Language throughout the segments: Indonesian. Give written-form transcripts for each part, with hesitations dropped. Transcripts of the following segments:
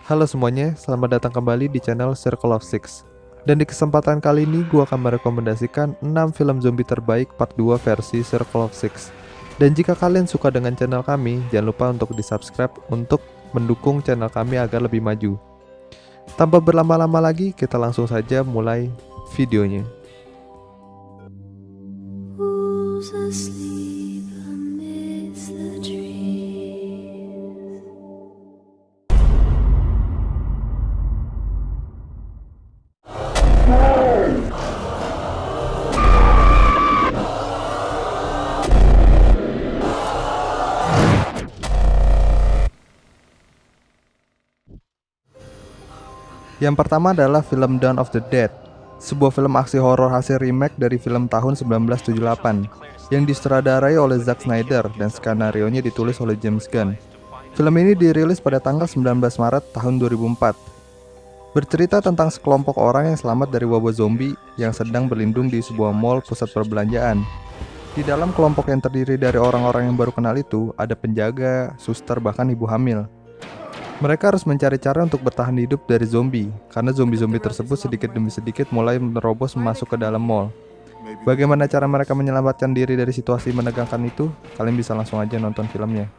Halo semuanya, selamat datang kembali di channel Circle of Six. Dan di kesempatan kali ini gue akan merekomendasikan 6 film zombie terbaik part 2 versi Circle of Six. Dan jika kalian suka dengan channel kami, jangan lupa untuk di subscribe untuk mendukung channel kami agar lebih maju. Tanpa berlama-lama lagi, kita langsung saja mulai videonya. Who's asleep amidst the trees? Yang pertama adalah film Dawn of the Dead, sebuah film aksi horor hasil remake dari film tahun 1978 yang disutradarai oleh Zack Snyder dan skenarionya ditulis oleh James Gunn. Film ini dirilis pada tanggal 19 Maret tahun 2004. Bercerita tentang sekelompok orang yang selamat dari wabah zombie yang sedang berlindung di sebuah mall pusat perbelanjaan. Di dalam kelompok yang terdiri dari orang-orang yang baru kenal itu, ada penjaga, suster, bahkan ibu hamil. Mereka harus mencari cara untuk bertahan hidup dari zombie, karena zombie-zombie tersebut sedikit demi sedikit mulai menerobos masuk ke dalam mall. Bagaimana cara mereka menyelamatkan diri dari situasi menegangkan itu? Kalian bisa langsung aja nonton filmnya.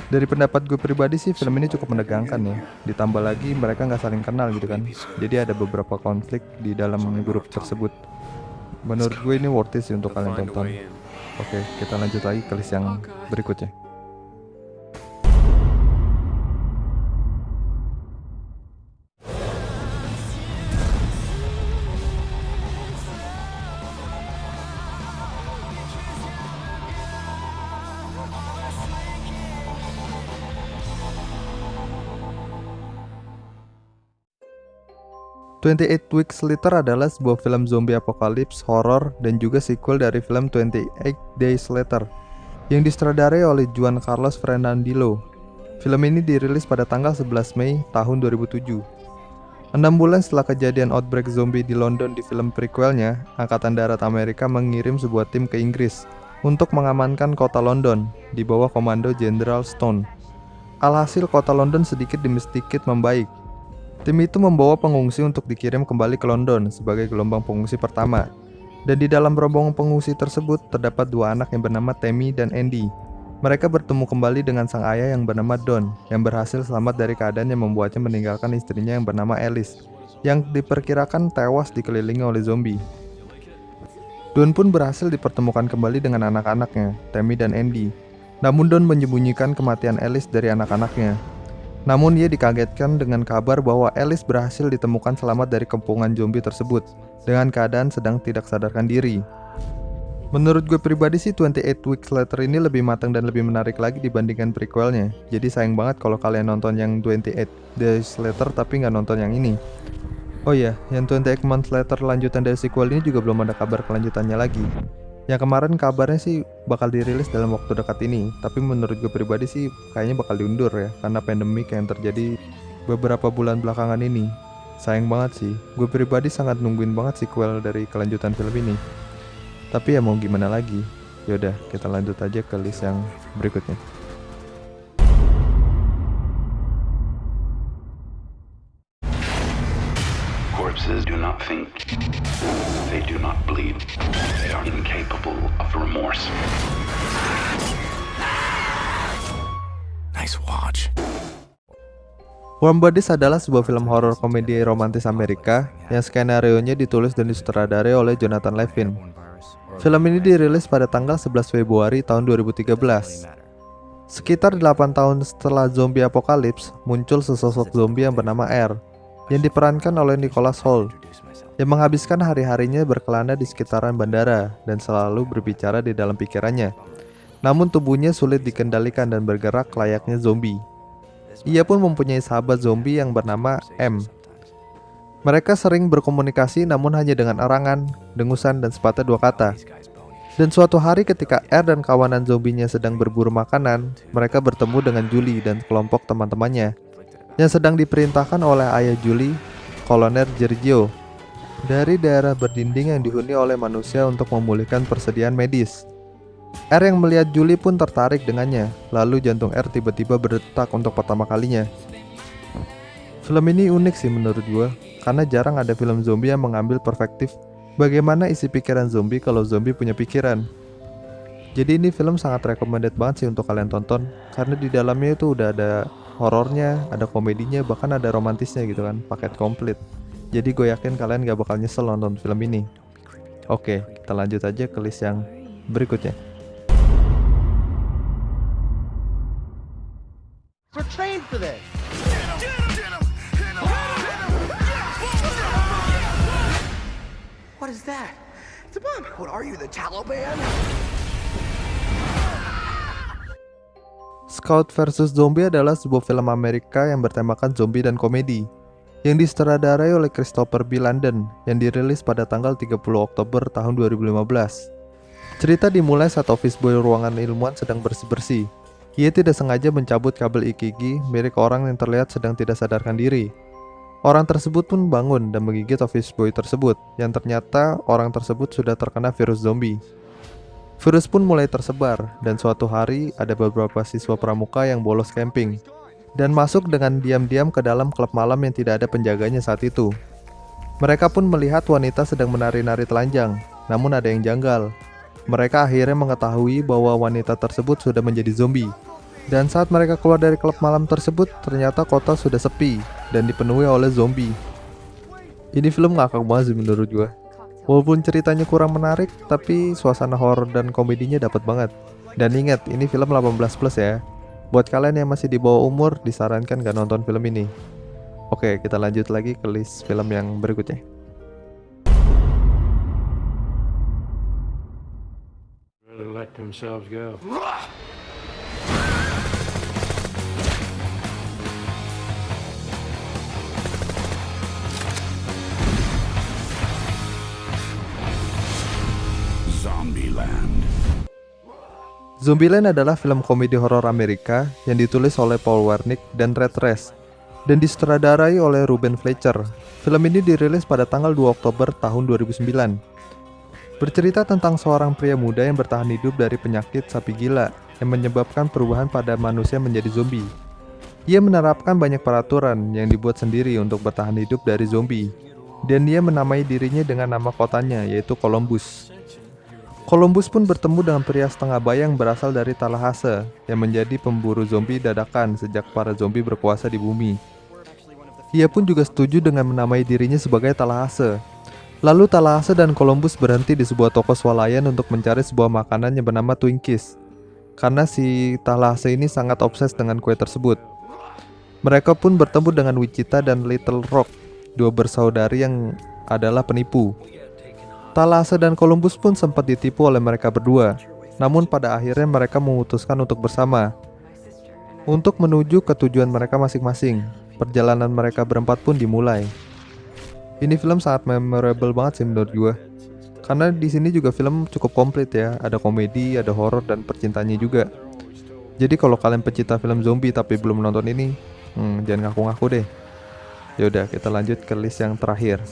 Dari pendapat gue pribadi sih, film ini cukup menegangkan ya. Ditambah lagi mereka nggak saling kenal gitu kan. Jadi ada beberapa konflik di dalam grup tersebut. Menurut gue ini worth it sih untuk kalian tonton. Oke, kita lanjut lagi ke list yang berikutnya. "28 Weeks Later" adalah sebuah film zombie apokalips horor dan juga sequel dari film 28 Days Later yang disutradarai oleh Juan Carlos Fernandillo. Film ini dirilis pada tanggal 11 Mei tahun 2007. 6 bulan setelah kejadian outbreak zombie di London di film prequelnya, Angkatan Darat Amerika mengirim sebuah tim ke Inggris untuk mengamankan kota London di bawah komando Jenderal Stone. Alhasil kota London sedikit demi sedikit membaik. Tim itu membawa pengungsi untuk dikirim kembali ke London sebagai gelombang pengungsi pertama. Dan di dalam rombongan pengungsi tersebut terdapat dua anak yang bernama Tammy dan Andy. Mereka bertemu kembali dengan sang ayah yang bernama Don, yang berhasil selamat dari keadaan yang membuatnya meninggalkan istrinya yang bernama Alice, yang diperkirakan tewas dikelilingi oleh zombie. Don pun berhasil dipertemukan kembali dengan anak-anaknya, Tammy dan Andy. Namun Don menyembunyikan kematian Alice dari anak-anaknya. Namun ia dikagetkan dengan kabar bahwa Alice berhasil ditemukan selamat dari kepungan zombie tersebut dengan keadaan sedang tidak sadarkan diri. Menurut gue pribadi sih 28 Weeks Later ini lebih matang dan lebih menarik lagi dibandingkan prequelnya. Jadi sayang banget kalau kalian nonton yang 28 Days Later tapi nggak nonton yang ini. Oh iya, yang 28 Months Later lanjutan dari sequel ini juga belum ada kabar kelanjutannya lagi. Yang kemarin kabarnya sih bakal dirilis dalam waktu dekat ini, tapi menurut gue pribadi sih kayaknya bakal diundur ya, karena pandemik yang terjadi beberapa bulan belakangan ini. Sayang banget sih, gue pribadi sangat nungguin banget sequel dari kelanjutan film ini. Tapi ya mau gimana lagi, yaudah kita lanjut aja ke list yang berikutnya. Corpses do not think. They do not bleed. They are incapable of remorse. Nice watch. Warm Bodies adalah sebuah film horor komedi romantis Amerika yang skenarionya ditulis dan disutradarai oleh Jonathan Levin. Film ini dirilis pada tanggal 11 Februari tahun 2013. Sekitar 8 tahun setelah zombie apokalips, muncul sesosok zombie yang bernama R, yang diperankan oleh Nicholas Hoult, yang menghabiskan hari-harinya berkelana di sekitaran bandara dan selalu berbicara di dalam pikirannya. Namun tubuhnya sulit dikendalikan dan bergerak layaknya zombie. Ia pun mempunyai sahabat zombie yang bernama M. Mereka sering berkomunikasi namun hanya dengan erangan, dengusan, dan sepatah dua kata. Dan suatu hari ketika R dan kawanan zombinya sedang berburu makanan, mereka bertemu dengan Julie dan kelompok teman-temannya yang sedang diperintahkan oleh ayah Julie, Kolonel Giorgio, dari daerah berdinding yang dihuni oleh manusia untuk memulihkan persediaan medis. R yang melihat Julie pun tertarik dengannya, lalu jantung R tiba-tiba berdetak untuk pertama kalinya. Film ini unik sih menurut gue, karena jarang ada film zombie yang mengambil perspektif bagaimana isi pikiran zombie kalau zombie punya pikiran. Jadi ini film sangat recommended banget sih untuk kalian tonton, karena di dalamnya itu udah ada horornya, ada komedinya, bahkan ada romantisnya gitu kan, paket komplit. Jadi gue yakin kalian gak bakal nyesel nonton film ini. Oke, kita lanjut aja ke list yang berikutnya. We're trained for this. What is that? It's a bomb. What are you, the Taliban? Scout vs Zombie adalah sebuah film Amerika yang bertemakan zombie dan komedi, yang disutradarai oleh Christopher B. Landon yang dirilis pada tanggal 30 Oktober tahun 2015. Cerita dimulai saat office boy ruangan ilmuwan sedang bersih-bersih. Ia tidak sengaja mencabut kabel ikigi milik orang yang terlihat sedang tidak sadarkan diri. Orang tersebut pun bangun dan menggigit office boy tersebut, yang ternyata orang tersebut sudah terkena virus zombie. Virus pun mulai tersebar, dan suatu hari ada beberapa siswa pramuka yang bolos camping dan masuk dengan diam-diam ke dalam klub malam yang tidak ada penjaganya saat itu. Mereka pun melihat wanita sedang menari-nari telanjang, namun ada yang janggal. Mereka akhirnya mengetahui bahwa wanita tersebut sudah menjadi zombie. Dan saat mereka keluar dari klub malam tersebut, ternyata kota sudah sepi dan dipenuhi oleh zombie. Ini film ngakak banget sih menurut gue. Walaupun ceritanya kurang menarik, tapi suasana horor dan komedinya dapat banget. Dan ingat, ini film 18+ ya. Buat kalian yang masih di bawah umur, disarankan gak nonton film ini. Oke, kita lanjut lagi ke list film yang berikutnya. Really let themselves go. Zombieland. Zombieland adalah film komedi horor Amerika yang ditulis oleh Paul Wernick dan Red Rest dan disutradarai oleh Ruben Fleischer. Film ini dirilis pada tanggal 2 Oktober tahun 2009. Bercerita tentang seorang pria muda yang bertahan hidup dari penyakit sapi gila yang menyebabkan perubahan pada manusia menjadi zombie. Ia menerapkan banyak peraturan yang dibuat sendiri untuk bertahan hidup dari zombie, dan ia menamai dirinya dengan nama kotanya, yaitu Columbus. Columbus pun bertemu dengan pria setengah bayang berasal dari Tallahassee yang menjadi pemburu zombie dadakan sejak para zombie berkuasa di bumi. Ia pun juga setuju dengan menamai dirinya sebagai Tallahassee. Lalu Tallahassee dan Columbus berhenti di sebuah toko swalayan untuk mencari sebuah makanan yang bernama Twinkies, karena si Tallahassee ini sangat obses dengan kue tersebut. Mereka pun bertemu dengan Wichita dan Little Rock, dua bersaudari yang adalah penipu. Tallahassee dan Columbus pun sempat ditipu oleh mereka berdua, namun pada akhirnya mereka memutuskan untuk bersama untuk menuju ke tujuan mereka masing-masing. Perjalanan mereka berempat pun dimulai. Ini film sangat memorable banget sih menurut gue, karena di sini juga film cukup komplit ya, ada komedi, ada horor dan percintaannya juga. Jadi kalau kalian pecinta film zombie tapi belum nonton ini, jangan ngaku-ngaku deh. Yaudah, kita lanjut ke list yang terakhir.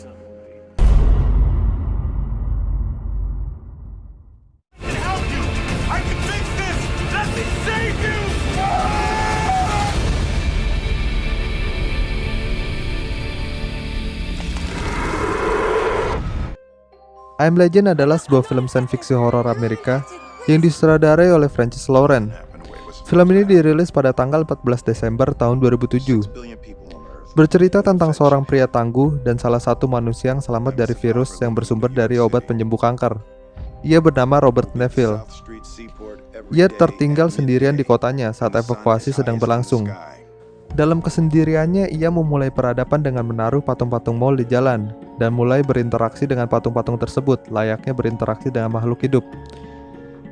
I Am Legend adalah sebuah film science fiction horor Amerika yang disutradarai oleh Francis Lawrence. Film ini dirilis pada tanggal 14 Desember tahun 2007. Bercerita tentang seorang pria tangguh dan salah satu manusia yang selamat dari virus yang bersumber dari obat penyembuh kanker. Ia bernama Robert Neville. Ia tertinggal sendirian di kotanya saat evakuasi sedang berlangsung. Dalam kesendiriannya, ia memulai peradaban dengan menaruh patung-patung mall di jalan dan mulai berinteraksi dengan patung-patung tersebut, layaknya berinteraksi dengan makhluk hidup.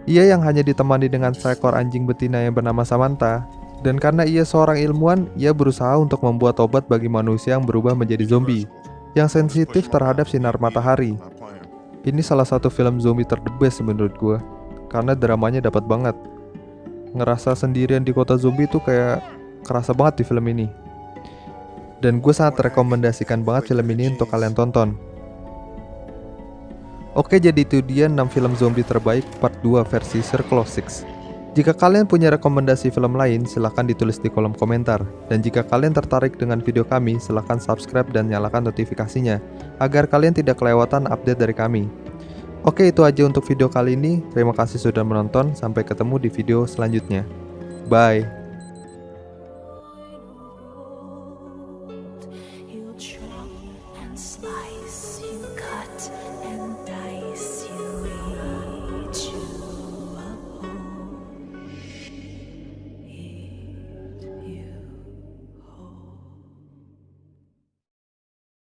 Ia yang hanya ditemani dengan seekor anjing betina yang bernama Samantha, dan karena ia seorang ilmuwan, ia berusaha untuk membuat obat bagi manusia yang berubah menjadi zombie, yang sensitif terhadap sinar matahari. Ini salah satu film zombie terdebes menurut gue, karena dramanya dapat banget. Ngerasa sendirian di kota zombie tuh kayak kerasa banget di film ini. Dan gue sangat rekomendasikan banget film ini untuk kalian tonton. Oke, jadi itu dia 6 film zombie terbaik part 2 versi Circle of Six. Jika kalian punya rekomendasi film lain, silahkan ditulis di kolom komentar. Dan jika kalian tertarik dengan video kami, silahkan subscribe dan nyalakan notifikasinya, agar kalian tidak kelewatan update dari kami. Oke, itu aja untuk video kali ini. Terima kasih sudah menonton, sampai ketemu di video selanjutnya. Bye!